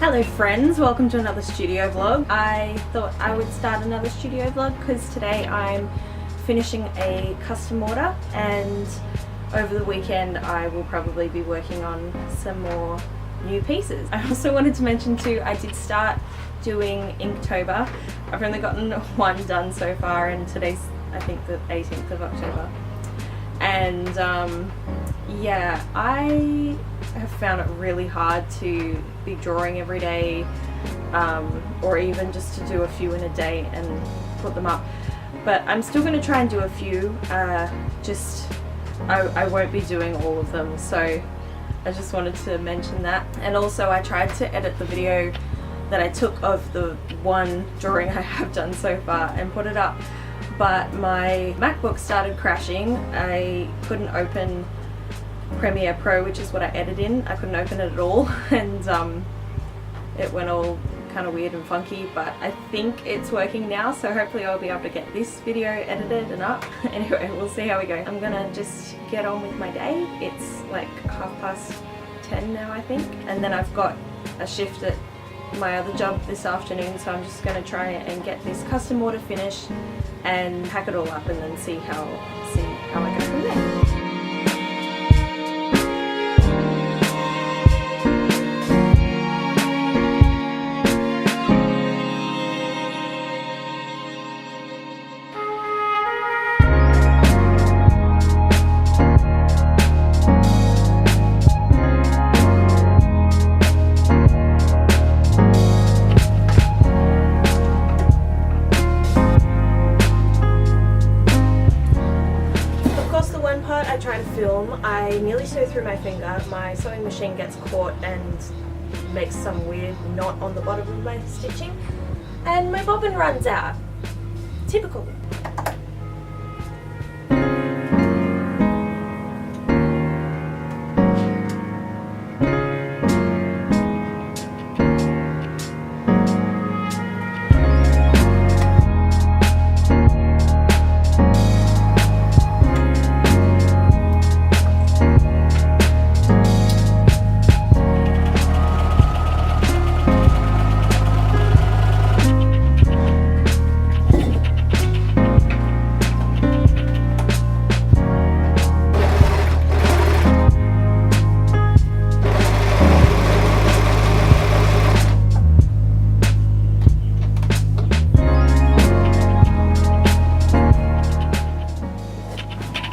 Hello friends, welcome to another studio vlog. I thought I would start another studio vlog because today I'm finishing a custom order and over the weekend I will probably be working on some more new pieces. I also wanted to mention too, I did start doing Inktober. I've only gotten one done so far and today's I think the 18th of October. And yeah, I have found it really hard to be drawing every day or even just to do a few in a day and put them up. But I'm still going to try and do a few, I won't be doing all of them, so I just wanted to mention that. And also I tried to edit the video that I took of the one drawing I have done so far and put it up, but my MacBook started crashing. I couldn't open Premiere Pro, which is what I edit in. I couldn't open it at all and it went all kind of weird and funky, but I think it's working now, so hopefully I'll be able to get this video edited and up. Anyway, we'll see how we go. I'm gonna just get on with my day. It's like 10:30 now I think, and then I've got a shift at my other job this afternoon, so I'm just going to try and get this custom order finished and pack it all up and then see how I go from there. I try to film, I nearly sew through my finger. My sewing machine gets caught and makes some weird knot on the bottom of my stitching, and my bobbin runs out. Typical.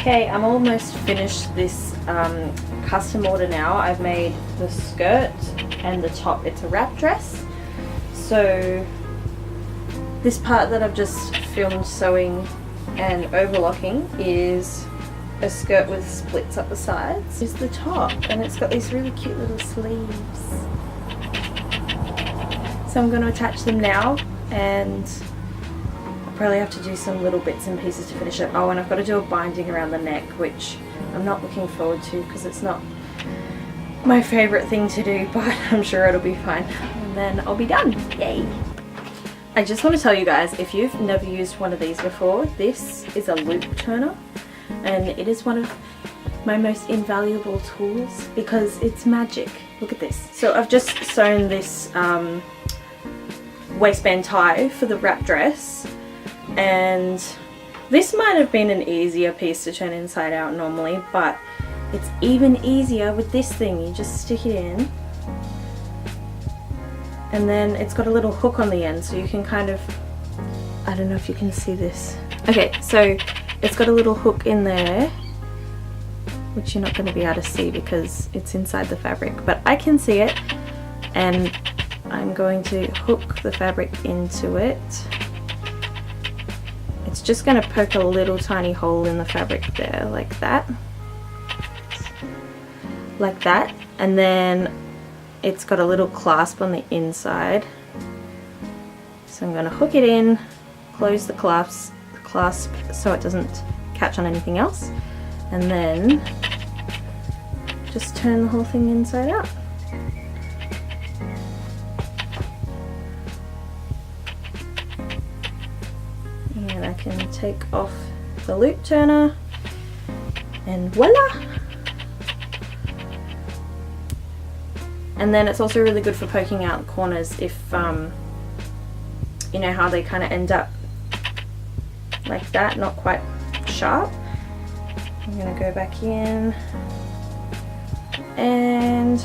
Okay, I'm almost finished this custom order now. I've made the skirt and the top. It's a wrap dress. So this part that I've just filmed sewing and overlocking is a skirt with splits up the sides. Is the top, and it's got these really cute little sleeves. So I'm going to attach them now, and probably have to do some little bits and pieces to finish it. Oh, and I've got to do a binding around the neck, which I'm not looking forward to because it's not my favourite thing to do, but I'm sure it'll be fine. And then I'll be done. Yay! I just want to tell you guys, if you've never used one of these before, this is a loop turner, and it is one of my most invaluable tools because it's magic. Look at this. So I've just sewn this waistband tie for the wrap dress, and this might have been an easier piece to turn inside out normally, but it's even easier with this thing. You just stick it in, and then it's got a little hook on the end, so you can kind of, I don't know if you can see this. Okay, so it's got a little hook in there, which you're not going to be able to see because it's inside the fabric, but I can see it, and I'm going to hook the fabric into it. It's just going to poke a little tiny hole in the fabric there, like that. Like that. And then it's got a little clasp on the inside. So I'm going to hook it in, close the clasp so it doesn't catch on anything else. And then just turn the whole thing inside out. And I can take off the loop turner and voila! And then it's also really good for poking out corners if, you know how they kind of end up like that, not quite sharp. I'm gonna go back in and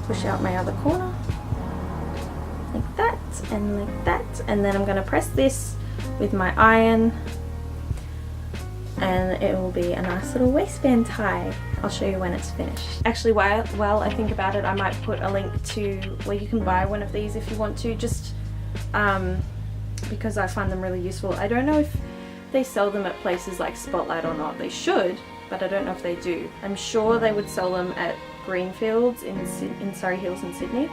push out my other corner like that and like that, and then I'm gonna press this with my iron and it will be a nice little waistband tie. I'll show you when it's finished. Actually, while I think about it, I might put a link to where you can buy one of these if you want to, just because I find them really useful. I don't know if they sell them at places like Spotlight or not. They should, but I don't know if they do. I'm sure they would sell them at Greenfields in Surrey Hills in Sydney.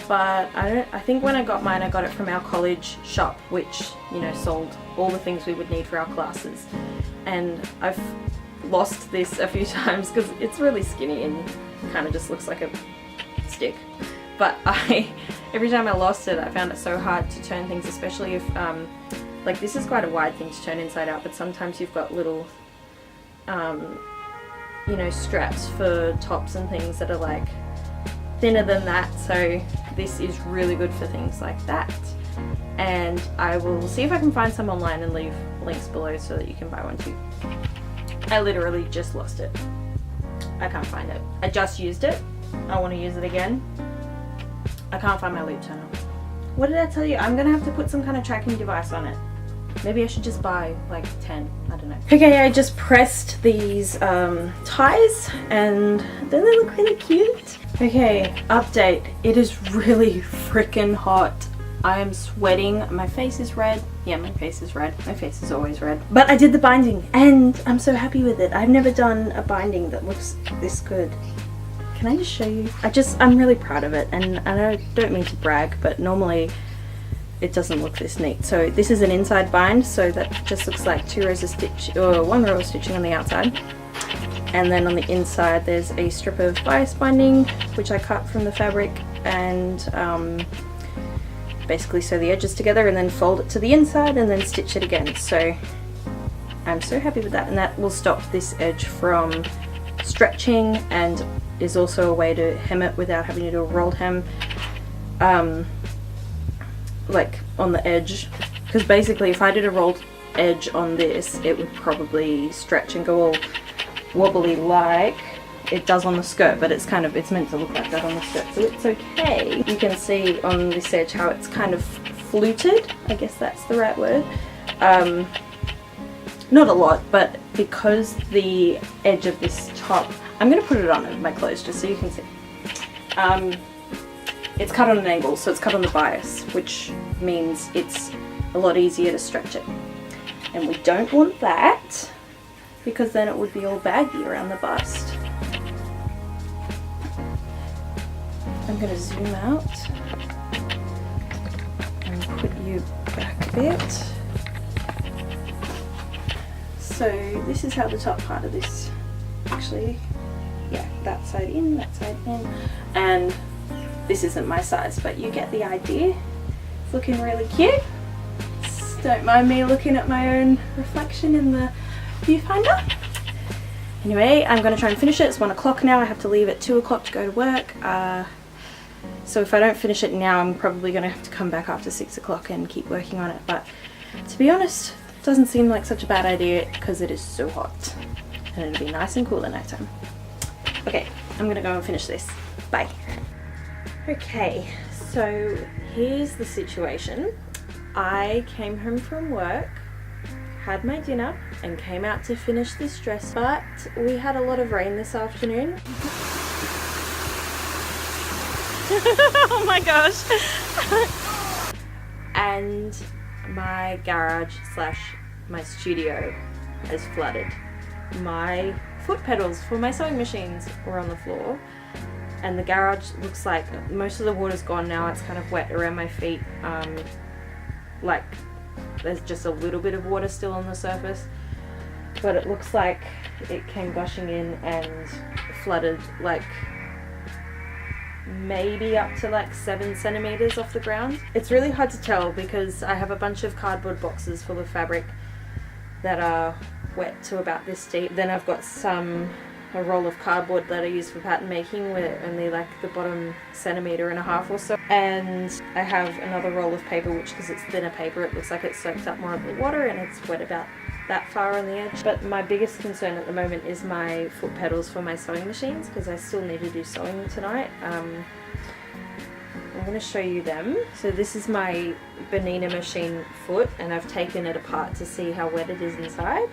But I think when I got mine, I got it from our college shop, which, you know, sold all the things we would need for our classes. And I've lost this a few times because it's really skinny and kind of just looks like a stick. But every time I lost it, I found it so hard to turn things, especially if, like, this is quite a wide thing to turn inside out, but sometimes you've got little, you know, straps for tops and things that are like thinner than that, so this is really good for things like that. And I will see if I can find some online and leave links below so that you can buy one too. I literally just lost it. I can't find it. I just used it. I want to use it again. I can't find my loop turner. What did I tell you? I'm gonna have to put some kind of tracking device on it. Maybe I should just buy like 10, I don't know. Okay, I just pressed these ties and don't they look really cute? Okay, update. It is really freaking hot. I am sweating. My face is red. Yeah, my face is red. My face is always red. But I did the binding and I'm so happy with it. I've never done a binding that looks this good. Can I just show you? I'm really proud of it, and I don't mean to brag, but normally it doesn't look this neat. So this is an inside bind, so that just looks like 2 rows of stitch, or 1 row of stitching on the outside. And then on the inside there's a strip of bias binding, which I cut from the fabric and basically sew the edges together and then fold it to the inside and then stitch it again. So I'm so happy with that, and that will stop this edge from stretching and is also a way to hem it without having to do a rolled hem like on the edge, because basically if I did a rolled edge on this it would probably stretch and go all wobbly like it does on the skirt, but it's meant to look like that on the skirt, so it's okay. You can see on this edge how it's kind of fluted, I guess that's the right word. Not a lot, but because the edge of this top, I'm going to put it on my clothes just so you can see. It's cut on an angle, so it's cut on the bias, which means it's a lot easier to stretch it. And we don't want that, because then it would be all baggy around the bust. I'm going to zoom out and put you back a bit. So this is how the top part of this actually, yeah, that side in, and this isn't my size, but you get the idea. It's looking really cute. Don't mind me looking at my own reflection in the viewfinder. Anyway, I'm going to try and finish it. It's 1 o'clock now. I have to leave at 2 o'clock to go to work. So if I don't finish it now, I'm probably going to have to come back after 6 o'clock and keep working on it. But to be honest, it doesn't seem like such a bad idea because it is so hot. And it'll be nice and cool at night time. Okay, I'm going to go and finish this. Bye. Okay, so here's the situation. I came home from work, had my dinner, and came out to finish this dress, but we had a lot of rain this afternoon. Oh my gosh. And my garage / my studio is flooded. My foot pedals for my sewing machines were on the floor, and the garage looks like most of the water's gone now. It's kind of wet around my feet. Like there's just a little bit of water still on the surface, but it looks like it came gushing in and flooded like maybe up to like 7 centimeters off the ground. It's really hard to tell because I have a bunch of cardboard boxes full of fabric that are wet to about this deep. Then I've got some a roll of cardboard that I use for pattern making, where only like the bottom 1.5 centimeters or so, and I have another roll of paper, which, because it's thinner paper, it looks like it's soaked up more of the water and it's wet about that far on the edge. But my biggest concern at the moment is my foot pedals for my sewing machines, because I still need to do sewing tonight. I'm going to show you them. So this is my Bonina machine foot, and I've taken it apart to see how wet it is inside.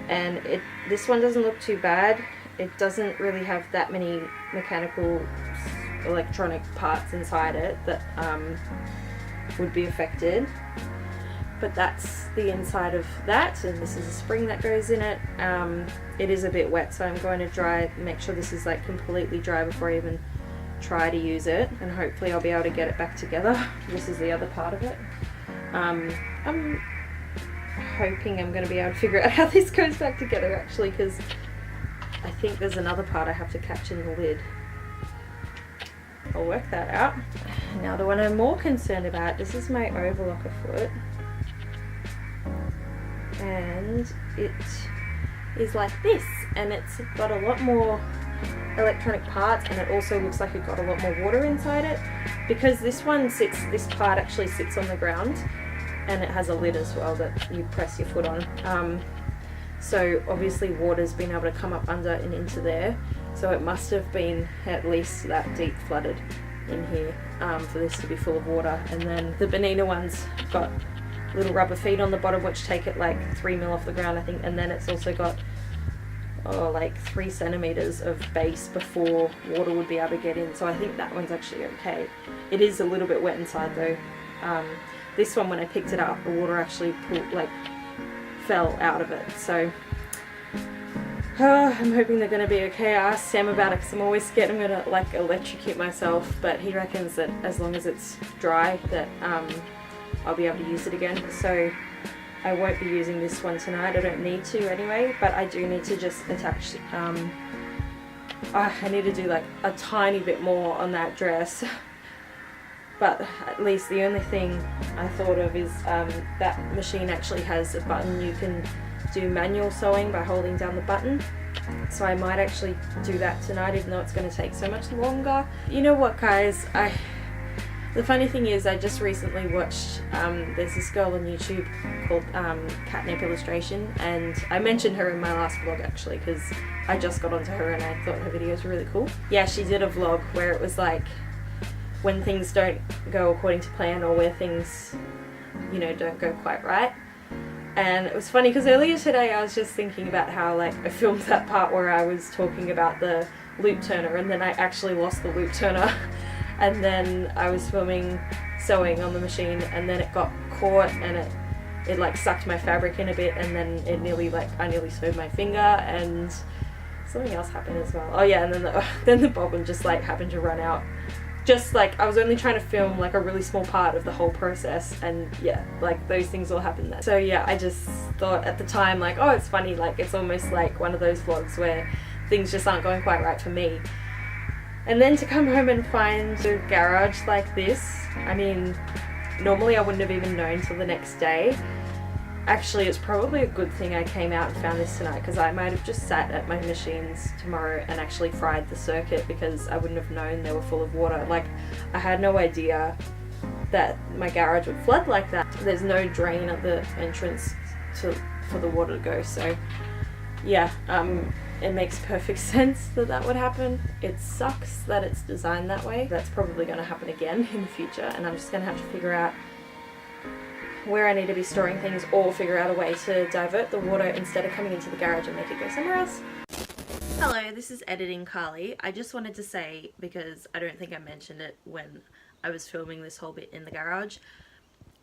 And this one doesn't look too bad. It doesn't really have that many mechanical electronic parts inside it that would be affected. But that's the inside of that, and this is a spring that goes in it. It is a bit wet, so I'm going to make sure this is like completely dry before I even try to use it, and hopefully I'll be able to get it back together. This is the other part of it. I'm hoping I'm going to be able to figure out how this goes back together, actually, because I think there's another part I have to catch in the lid. I'll work that out. Now the one I'm more concerned about, this is my overlocker foot, and it is like this, and it's got a lot more electronic parts, and it also looks like it got a lot more water inside it, because this part actually sits on the ground, and it has a lid as well that you press your foot on. So obviously water's been able to come up under and into there, so it must have been at least that deep flooded in here for this to be full of water. And then the Bonina one's got little rubber feet on the bottom which take it like 3 mil off the ground, I think, and then it's also got like 3 centimeters of base before water would be able to get in, so I think that one's actually okay. It is a little bit wet inside though. This one, when I picked it up, the water actually fell out of it, so I'm hoping they're going to be okay. I asked Sam about it because I'm always scared I'm going to like electrocute myself, but he reckons that as long as it's dry that I'll be able to use it again. So I won't be using this one tonight, I don't need to anyway, but I do need to just attach, I need to do like a tiny bit more on that dress. But at least the only thing I thought of is that machine actually has a button you can do manual sewing by holding down the button. So I might actually do that tonight, even though it's going to take so much longer. You know what, guys? The funny thing is, I just recently watched, there's this girl on YouTube called Catnip Illustration, and I mentioned her in my last vlog actually, because I just got onto her and I thought her videos were really cool. Yeah, she did a vlog where it was like, when things don't go according to plan, or where things, you know, don't go quite right. And it was funny because earlier today I was just thinking about how like I filmed that part where I was talking about the loop turner, and then I actually lost the loop turner. And then I was filming sewing on the machine, and then it got caught and it like sucked my fabric in a bit, and then it nearly I nearly sewed my finger, and something else happened as well. Oh yeah, and then the bobbin just like happened to run out. Just like I was only trying to film like a really small part of the whole process, and yeah, like those things all happened there. So yeah, I just thought at the time like, oh, it's funny, like it's almost like one of those vlogs where things just aren't going quite right for me. And then to come home and find the garage like this, I mean, normally I wouldn't have even known till the next day. Actually, it's probably a good thing I came out and found this tonight, because I might have just sat at my machines tomorrow and actually fried the circuit, because I wouldn't have known they were full of water. Like, I had no idea that my garage would flood like that. There's no drain at the entrance for the water to go, so yeah, it makes perfect sense that that would happen. It sucks that it's designed that way. That's probably going to happen again in the future, and I'm just going to have to figure out where I need to be storing things, or figure out a way to divert the water instead of coming into the garage and make it go somewhere else. Hello, this is Editing Carly. I just wanted to say, because I don't think I mentioned it when I was filming this whole bit in the garage,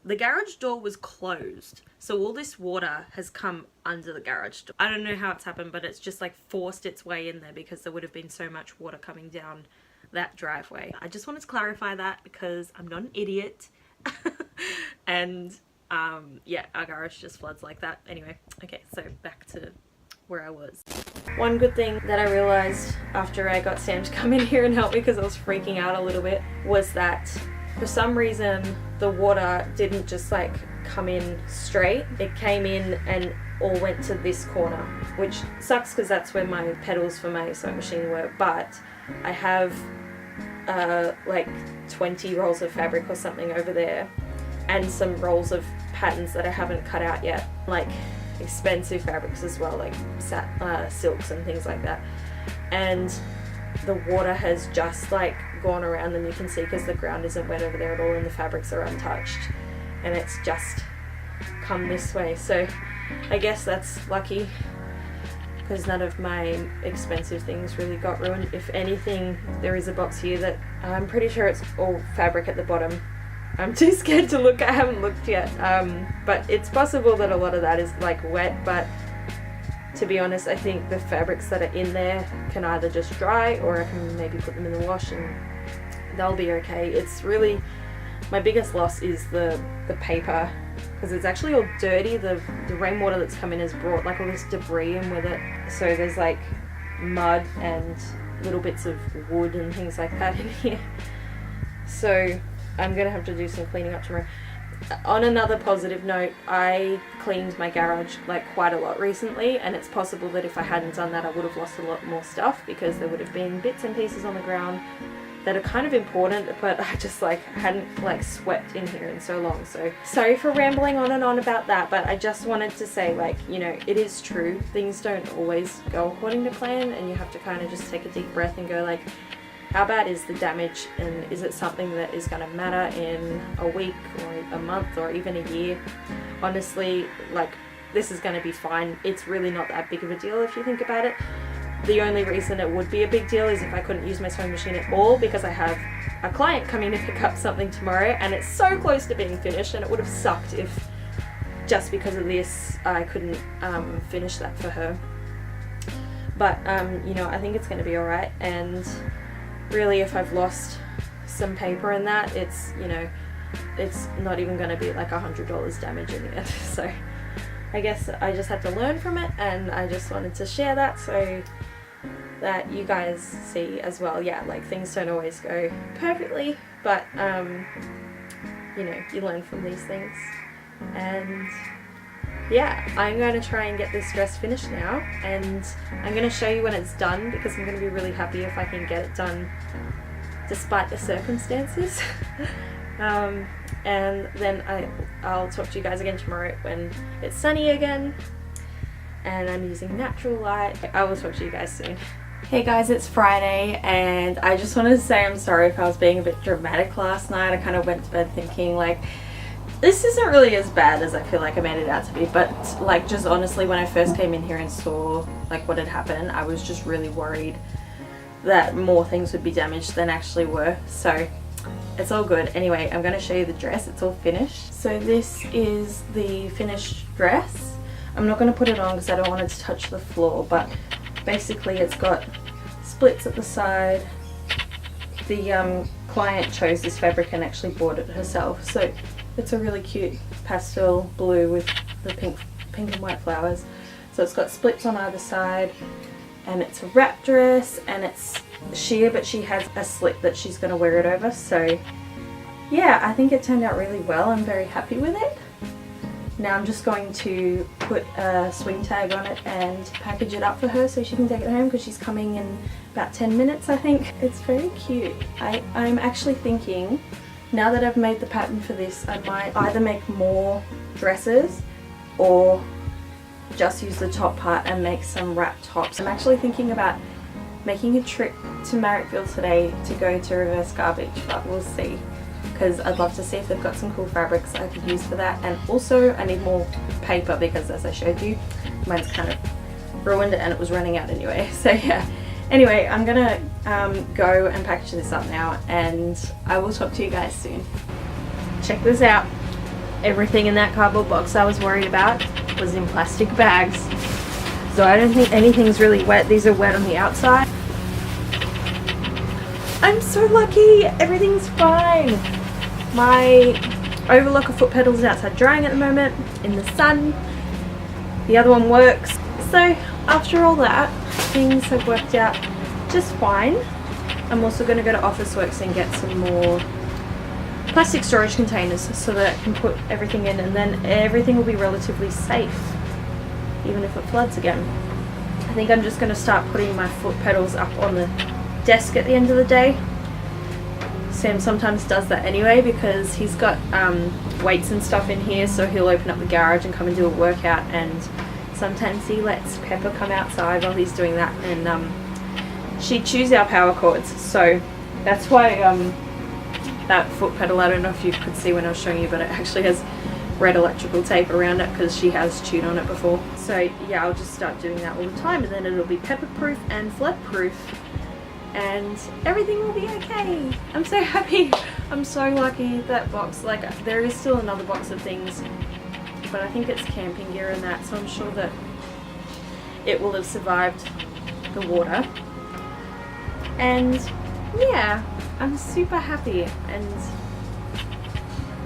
the garage door was closed, so all this water has come under the garage door. I don't know how it's happened, but it's just like forced its way in there, because there would have been so much water coming down that driveway. I just wanted to clarify that, because I'm not an idiot. And yeah, our garage just floods like that. Anyway, okay, so back to where I was. One good thing that I realized after I got Sam to come in here and help me, because I was freaking out a little bit, was that for some reason the water didn't just like come in straight. It came in and all went to this corner, which sucks because that's where my pedals for my sewing machine were, but I have like 20 rolls of fabric or something over there, and some rolls of patterns that I haven't cut out yet, like expensive fabrics as well, like silks and things like that. And the water has just like gone around them, you can see, because the ground isn't wet over there at all and the fabrics are untouched, and it's just come this way. So I guess that's lucky, because none of my expensive things really got ruined. If anything, there is a box here that I'm pretty sure it's all fabric at the bottom. I'm too scared to look, I haven't looked yet, but it's possible that a lot of that is like wet, but to be honest, I think the fabrics that are in there can either just dry, or I can maybe put them in the wash and they'll be okay. It's really, my biggest loss is the paper, because it's actually all dirty. The rainwater that's come in has brought like all this debris in with it, so there's like mud and little bits of wood and things like that in here. So I'm gonna have to do some cleaning up tomorrow. On another positive note, I cleaned my garage like quite a lot recently, and it's possible that if I hadn't done that I would have lost a lot more stuff, because there would have been bits and pieces on the ground that are kind of important, but I just like hadn't like swept in here in so long. So sorry for rambling on and on about that, but I just wanted to say, like, you know, it is true, things don't always go according to plan, and you have to kind of just take a deep breath and go like, how bad is the damage, and is it something that is going to matter in a week or a month or even a year? Honestly, like, this is going to be fine. It's really not that big of a deal if you think about it. The only reason it would be a big deal is if I couldn't use my sewing machine at all, because I have a client coming to pick up something tomorrow and it's so close to being finished, and it would have sucked if just because of this I couldn't finish that for her. But you know, I think it's going to be alright, and really if I've lost some paper in that, it's, you know, it's not even going to be like $100 damage in the end. So I guess I just had to learn from it, and I just wanted to share that so that you guys see as well. Yeah, like, things don't always go perfectly, but you know, you learn from these things. And yeah, I'm going to try and get this dress finished now, and I'm going to show you when it's done, because I'm going to be really happy if I can get it done despite the circumstances. And then I'll talk to you guys again tomorrow when it's sunny again and I'm using natural light. I will talk to you guys soon. Hey guys, it's Friday, and I just wanted to say I'm sorry if I was being a bit dramatic last night. I kind of went to bed thinking like, this isn't really as bad as I feel like I made it out to be, but like, just honestly, when I first came in here and saw like what had happened, I was just really worried that more things would be damaged than actually were. So it's all good. Anyway, I'm going to show you the dress. It's all finished. So this is the finished dress. I'm not going to put it on because I don't want it to touch the floor, but basically it's got splits at the side. The client chose this fabric and actually bought it herself. So it's a really cute pastel blue with the pink and white flowers. So it's got splits on either side, and it's a wrap dress, and it's sheer, but she has a slit that she's going to wear it over. So yeah, I think it turned out really well. I'm very happy with it. Now I'm just going to put a swing tag on it and package it up for her so she can take it home, because she's coming in about 10 minutes, I think. It's very cute. I'm actually thinking, now that I've made the pattern for this, I might either make more dresses or just use the top part and make some wrap tops. I'm actually thinking about making a trip to Marrickville today to go to reverse garbage, but we'll see, because I'd love to see if they've got some cool fabrics I could use for that. And also I need more paper, because as I showed you, mine's kind of ruined and it was running out anyway. So yeah, anyway, I'm gonna go and package this up now, and I will talk to you guys soon. Check this out. Everything in that cardboard box I was worried about was in plastic bags, so I don't think anything's really wet. These are wet on the outside. I'm so lucky, everything's fine. My overlocker foot pedals is outside drying at the moment in the sun. The other one works. So after all that, things have worked out just fine. I'm also going to go to Officeworks and get some more plastic storage containers so that I can put everything in, and then everything will be relatively safe. even if it floods again. I think I'm just going to start putting my foot pedals up on the desk at the end of the day. Sam sometimes does that anyway because he's got weights and stuff in here, so he'll open up the garage and come and do a workout, and sometimes he lets Pepper come outside while he's doing that, and she chews our power cords, so that's why that foot pedal, I don't know if you could see when I was showing you, but it actually has red electrical tape around it because she has chewed on it before. So yeah, I'll just start doing that all the time, and then it'll be pepper proof and flood proof, and everything will be okay. I'm so happy. I'm so lucky. That box, like, there is still another box of things, but I think it's camping gear and that, so I'm sure that it will have survived the water. And yeah, I'm super happy and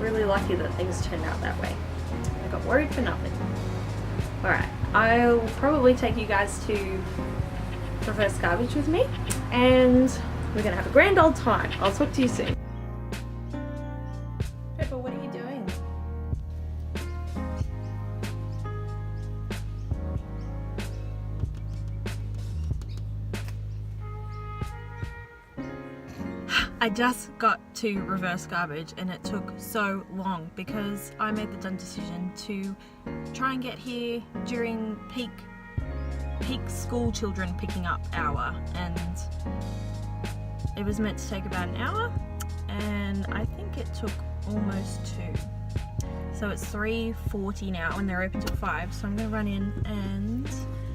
really lucky that things turned out that way. I got worried for nothing. Alright, I'll probably take you guys to reverse garbage with me, and we're gonna have a grand old time. I'll talk to you soon. Pepper, what are you doing? I just got to reverse garbage and it took so long because I made the dumb decision to try and get here during peak school children picking up hour, and it was meant to take about an hour and I think it took almost 2. So it's 3:40 now and they're open till 5, so I'm gonna run in and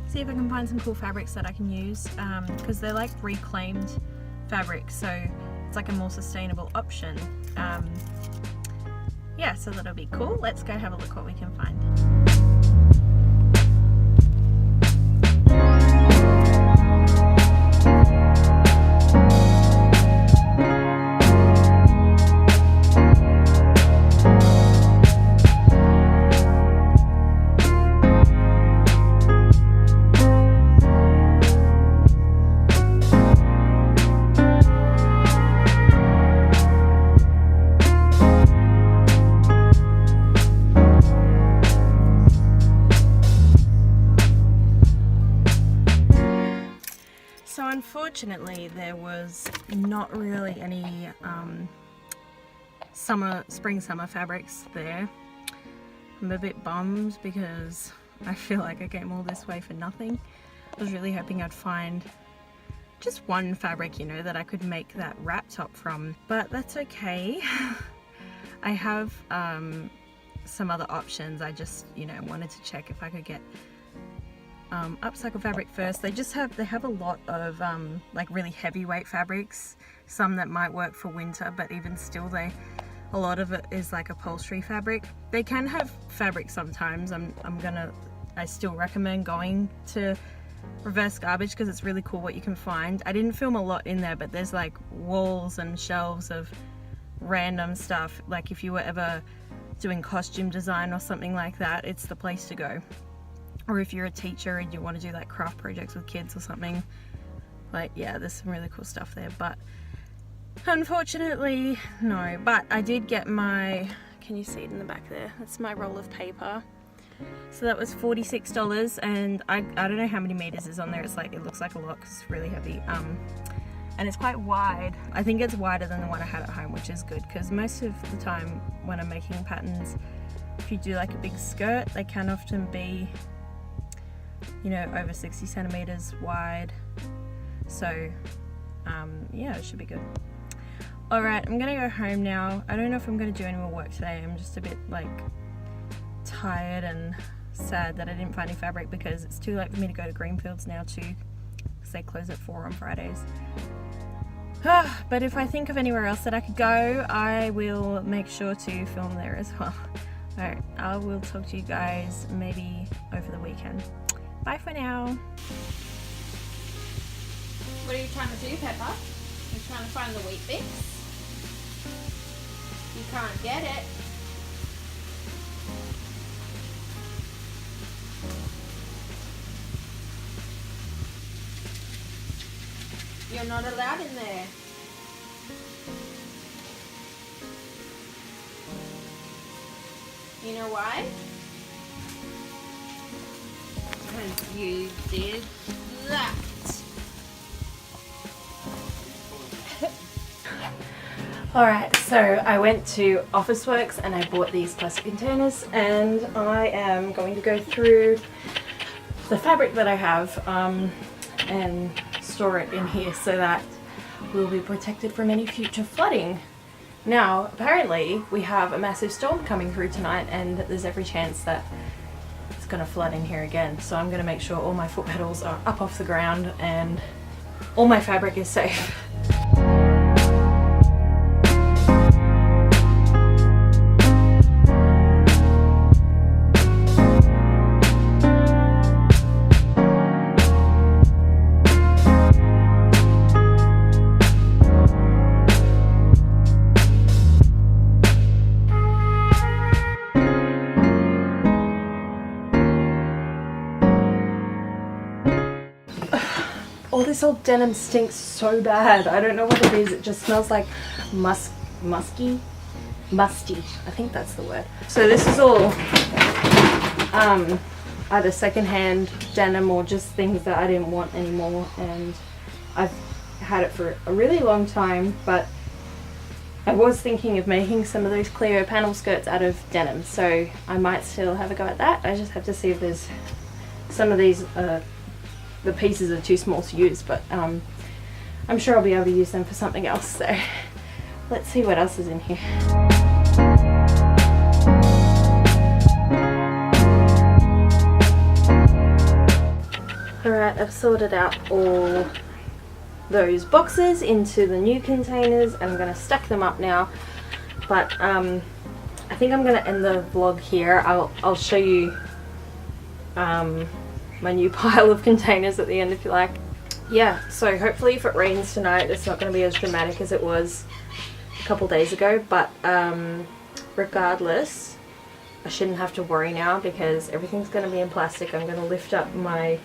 see if I can find some cool fabrics that I can use, because they're like reclaimed fabric, so it's like a more sustainable option. Yeah, so that'll be cool. Let's go have a look what we can find. So unfortunately there was not really any spring summer fabrics there. I'm a bit bummed because I feel like I came all this way for nothing. I was really hoping I'd find just one fabric, you know, that I could make that wrap top from, but that's okay. I have some other options. I just, you know, wanted to check if I could get upcycle fabric first. They have a lot of like really heavyweight fabrics, some that might work for winter, but even still a lot of it is like upholstery fabric. They can have fabric sometimes. I still recommend going to reverse garbage because it's really cool what you can find. I didn't film a lot in there, but there's like walls and shelves of random stuff. Like if you were ever doing costume design or something like that, it's the place to go. Or if you're a teacher and you want to do like craft projects with kids or something, like, yeah, there's some really cool stuff there. But unfortunately, no. But I did get my, can you see it in the back there? That's my roll of paper. So that was $46, and I don't know how many meters is on there. It's like, it looks like a lot because it's really heavy. And it's quite wide. I think it's wider than the one I had at home, which is good because most of the time when I'm making patterns, if you do like a big skirt, they can often be, you know, over 60 centimeters wide. So yeah, it should be good. Alright, I'm gonna go home now. I don't know if I'm gonna do any more work today. I'm just a bit like tired and sad that I didn't find any fabric because it's too late for me to go to Greenfields now too, because they close at 4 on Fridays. But if I think of anywhere else that I could go, I will make sure to film there as well. Alright, I will talk to you guys maybe over the weekend. Bye for now. What are you trying to do, Pepper? You're trying to find the wheat bix? You can't get it. You're not allowed in there. You know why? because you did that. Alright, so I went to Officeworks and I bought these plastic containers, and I am going to go through the fabric that I have and store it in here so that we'll be protected from any future flooding. Now, apparently we have a massive storm coming through tonight, and there's every chance that it's going to flood in here again. So I'm going to make sure all my foot pedals are up off the ground and all my fabric is safe. All this old denim stinks so bad. I don't know what it is. It just smells like musty. I think that's the word. So this is all either secondhand denim or just things that I didn't want anymore, and I've had it for a really long time, but I was thinking of making some of those Cleo panel skirts out of denim, so I might still have a go at that. I just have to see if there's some of these the pieces are too small to use, but I'm sure I'll be able to use them for something else. So let's see what else is in here. Alright, I've sorted out all those boxes into the new containers and I'm going to stack them up now, but I think I'm going to end the vlog here. I'll show you my new pile of containers at the end if you like. Yeah, so hopefully if it rains tonight it's not going to be as dramatic as it was a couple days ago, but regardless I shouldn't have to worry now because everything's going to be in plastic. I'm going to lift up my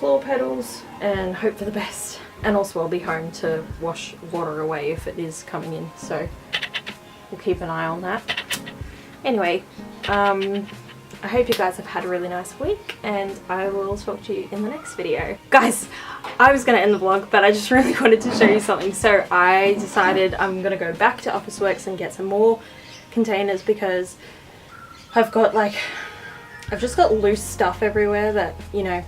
floor pedals and hope for the best, and also I'll be home to wash water away if it is coming in, so we'll keep an eye on that. Anyway, I hope you guys have had a really nice week, and I will talk to you in the next video. Guys, I was going to end the vlog, but I just really wanted to show you something. So I decided I'm going to go back to Officeworks and get some more containers because I've just got loose stuff everywhere that, you know,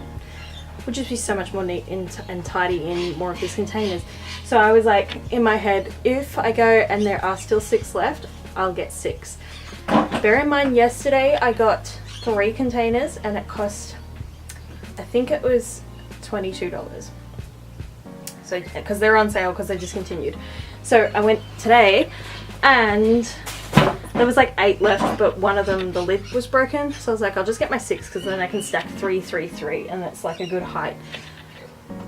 would just be so much more neat and tidy in more of these containers. So I was like, in my head, if I go and there are still 6 left, I'll get 6. Bear in mind, yesterday I got 3 containers and it cost, I think it was $22. So, because they're on sale because they discontinued. So I went today and there was like 8 left, but one of them, the lid was broken. So I was like, I'll just get my 6 because then I can stack 3, 3, 3 and that's like a good height.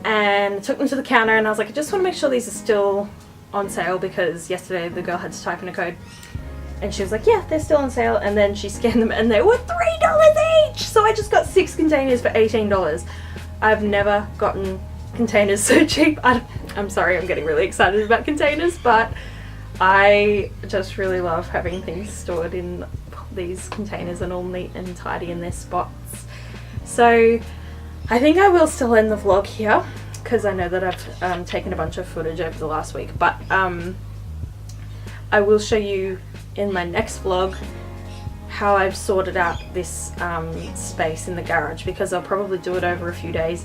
And I took them to the counter and I was like, I just want to make sure these are still on sale because yesterday the girl had to type in a code. And she was like, yeah, they're still on sale. And then she scanned them and they were $3 each. So I just got 6 containers for $18. I've never gotten containers so cheap. I'm sorry, I'm getting really excited about containers, but I just really love having things stored in these containers and all neat and tidy in their spots. So I think I will still end the vlog here because I know that I've taken a bunch of footage over the last week, but I will show you in my next vlog how I've sorted out this space in the garage because I'll probably do it over a few days,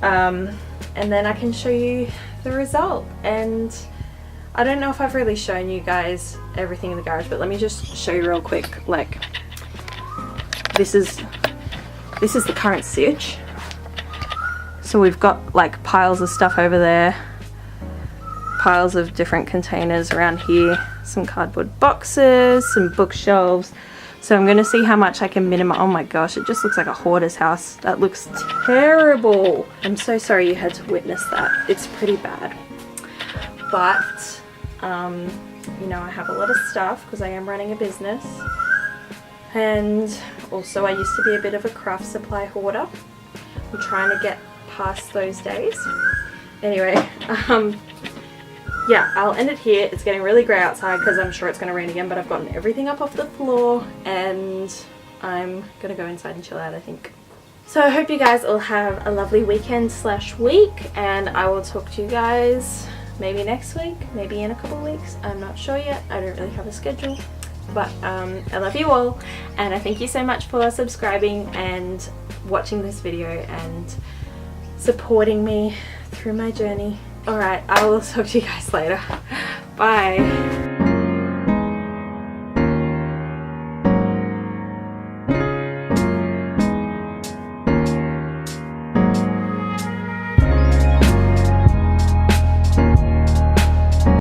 and then I can show you the result. And I don't know if I've really shown you guys everything in the garage, but let me just show you real quick. Like, this is the current sitch. So we've got like piles of stuff over there, piles of different containers around here, some cardboard boxes, some bookshelves. So I'm going to see how much I can minimize. Oh my gosh, it just looks like a hoarder's house. That looks terrible. I'm so sorry you had to witness that. It's pretty bad. But, you know, I have a lot of stuff because I am running a business. And also I used to be a bit of a craft supply hoarder. I'm trying to get past those days. Anyway, yeah, I'll end it here. It's getting really grey outside because I'm sure it's going to rain again, but I've gotten everything up off the floor and I'm going to go inside and chill out, I think. So I hope you guys all have a lovely weekend / week, and I will talk to you guys maybe next week, maybe in a couple of weeks. I'm not sure yet. I don't really have a schedule. But I love you all, and I thank you so much for subscribing and watching this video and supporting me through my journey. Alright, I will talk to you guys later. Bye.